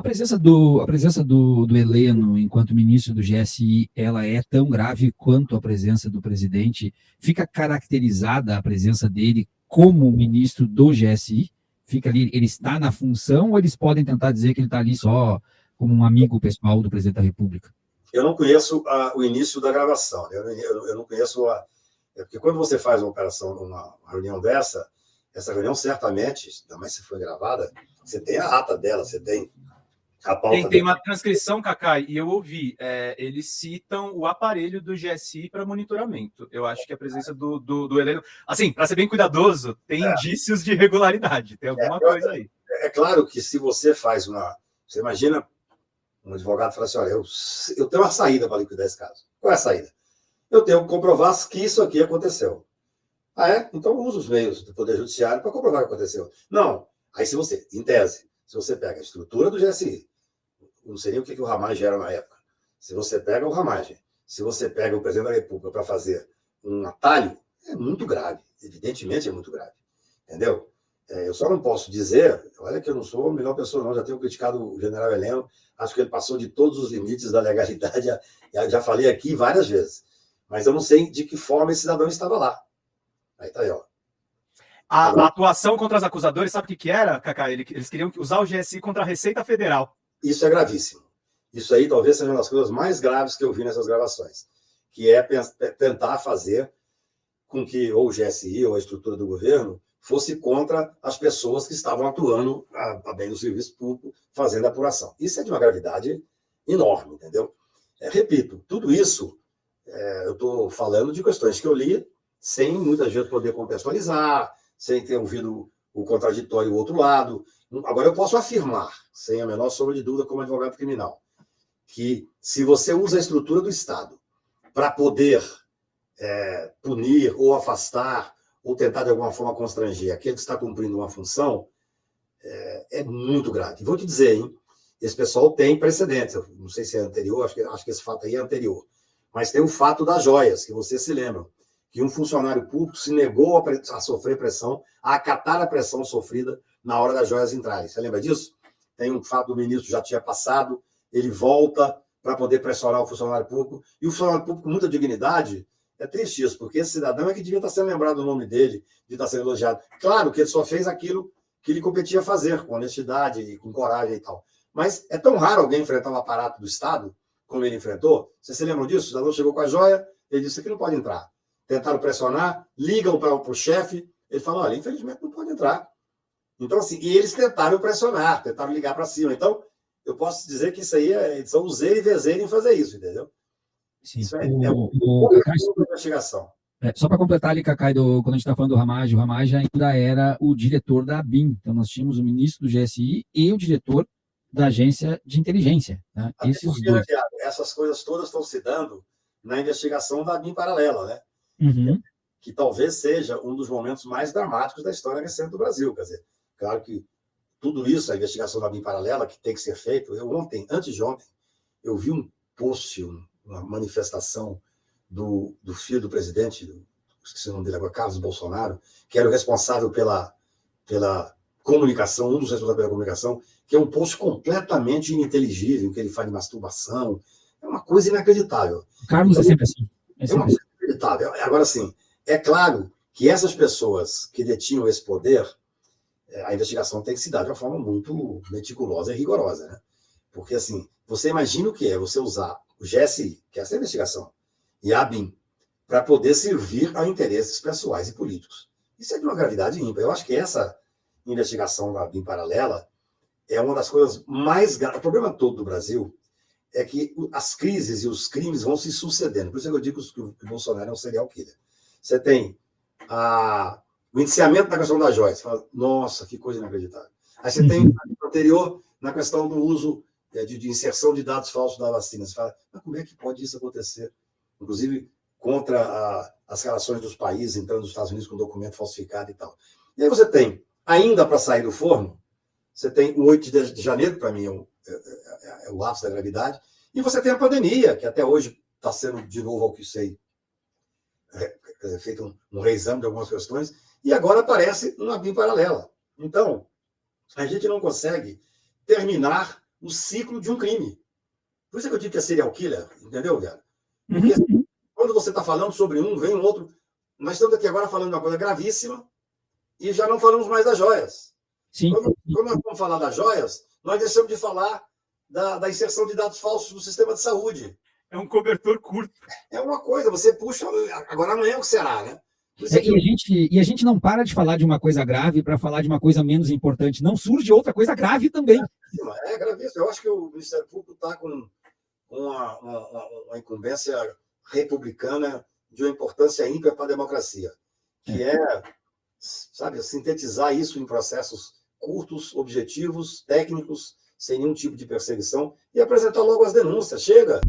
A presença do Heleno enquanto ministro do GSI, ela é tão grave quanto a presença do presidente? Fica caracterizada a presença dele como ministro do GSI? Fica ali, ele está na função ou eles podem tentar dizer que ele está ali só como um amigo pessoal do presidente da República? Eu não conheço o início da gravação, né? Eu não conheço porque quando você faz uma operação, uma reunião dessa, essa reunião certamente, ainda mais se foi gravada, você tem a ata dela, você tem a pauta tem uma transcrição, Cacai, e eu ouvi. Eles citam o aparelho do GSI para monitoramento. Eu acho que a presença do Heleno... Assim, para ser bem cuidadoso, tem indícios de irregularidade. Tem alguma coisa aí. É claro que se você faz uma... Você imagina um advogado fala assim, olha, eu tenho uma saída para liquidar esse caso. Qual é a saída? Eu tenho que comprovar que isso aqui aconteceu. Ah, é? Então usa os meios do Poder Judiciário para comprovar que aconteceu. Não. Aí se você, em tese, se você pega a estrutura do GSI, não seria o que o Ramagem era na época. Se você pega o Ramagem, se você pega o presidente da República para fazer um atalho, é muito grave. Evidentemente é muito grave. Entendeu? Eu só não posso dizer, olha que eu não sou a melhor pessoa, não. Já tenho criticado o general Heleno, acho que ele passou de todos os limites da legalidade, já falei aqui várias vezes. Mas eu não sei de que forma esse cidadão estava lá. Aí tá aí, ó. A atuação contra os acusadores, sabe o que era, Cacá? Eles queriam usar o GSI contra a Receita Federal. Isso é gravíssimo. Isso aí talvez seja uma das coisas mais graves que eu vi nessas gravações, que é tentar fazer com que ou o GSI ou a estrutura do governo fosse contra as pessoas que estavam atuando a bem do serviço público, fazendo a apuração. Isso é de uma gravidade enorme, entendeu? Repito, tudo isso, eu estou falando de questões que eu li sem muita gente poder contextualizar, sem ter ouvido o contraditório do outro lado. Agora, eu posso afirmar, sem a menor sombra de dúvida, como advogado criminal, que se você usa a estrutura do Estado para poder punir ou afastar ou tentar, de alguma forma, constranger aquele que está cumprindo uma função, é muito grave. E vou te dizer, hein, esse pessoal tem precedentes. Eu não sei se é anterior, acho que esse fato aí é anterior. Mas tem o fato das joias, que vocês se lembram, que um funcionário público se negou a sofrer pressão, a acatar a pressão sofrida na hora das joias entrarem. Você lembra disso? Tem um fato do ministro já tinha passado, ele volta para poder pressionar o funcionário público, e o funcionário público, com muita dignidade, é triste isso, porque esse cidadão é que devia estar sendo lembrado do nome dele, de estar sendo elogiado. Claro que ele só fez aquilo que lhe competia fazer, com honestidade e com coragem e tal. Mas é tão raro alguém enfrentar um aparato do Estado como ele enfrentou. Vocês se lembram disso? O cidadão chegou com a joia, ele disse que não pode entrar. Tentaram pressionar, ligam para o chefe, ele falou, olha, infelizmente não pode entrar. Então, assim, e eles tentaram pressionar, tentaram ligar para cima. Então, eu posso dizer que isso aí são os E e vezeiro em fazer isso, entendeu? Sim. Isso investigação. Só para completar ali, Cacai, quando a gente está falando do Ramagem, o Ramagem ainda era o diretor da ABIN. Então, nós tínhamos o ministro do GSI e o diretor da agência de inteligência. Né? Essas coisas todas estão se dando na investigação da ABIN paralela, né? Uhum. Que talvez seja um dos momentos mais dramáticos da história recente do Brasil. Quer dizer, claro que tudo isso, a investigação da ABIN paralela, que tem que ser feito. Antes de ontem, eu vi um post, uma manifestação do filho do presidente, esqueci o nome dele agora, Carlos Bolsonaro, que era o responsável pela comunicação, um dos responsáveis pela comunicação, que é um post completamente ininteligível, que ele faz de masturbação. É uma coisa inacreditável. Carlos é sempre assim. É uma coisa inacreditável. Agora, sim, é claro que essas pessoas que detinham esse poder, a investigação tem que se dar de uma forma muito meticulosa e rigorosa, né? Porque, assim, você imagina o que é você usar o GSI, que é essa investigação, e a ABIN, para poder servir a interesses pessoais e políticos. Isso é de uma gravidade ímpar. Eu acho que essa investigação da ABIN paralela é uma das coisas mais graves. O problema todo do Brasil é que as crises e os crimes vão se sucedendo. Por isso que eu digo que o Bolsonaro é um serial killer. Você tem o indiciamento na questão das joias. Você fala, nossa, que coisa inacreditável. Aí você tem o anterior na questão do uso de inserção de dados falsos da vacina. Você fala, mas como é que pode isso acontecer? Inclusive, contra as relações dos países, entrando nos Estados Unidos com documento falsificado e tal. E aí você tem, ainda para sair do forno, você tem o 8 de janeiro, para mim é o ápice da gravidade, e você tem a pandemia, que até hoje está sendo, de novo, ao que sei, feito um reexame de algumas questões, e agora aparece uma ABIN paralela. Então, a gente não consegue terminar o ciclo de um crime. Por isso é que eu digo que é serial killer, entendeu, Viana? Porque quando você está falando sobre um, vem um outro. Nós estamos aqui agora falando de uma coisa gravíssima e já não falamos mais das joias. Sim. Quando nós vamos falar das joias, nós deixamos de falar da inserção de dados falsos no sistema de saúde. É um cobertor curto. É uma coisa, você puxa. Agora amanhã o que será, né? E a gente não para de falar de uma coisa grave para falar de uma coisa menos importante. Não surge outra coisa grave também. É gravíssimo. Eu acho que o Ministério Público está com uma incumbência republicana de uma importância ímpar para a democracia, que sabe, sintetizar isso em processos curtos, objetivos, técnicos, sem nenhum tipo de perseguição, e apresentar logo as denúncias. Chega!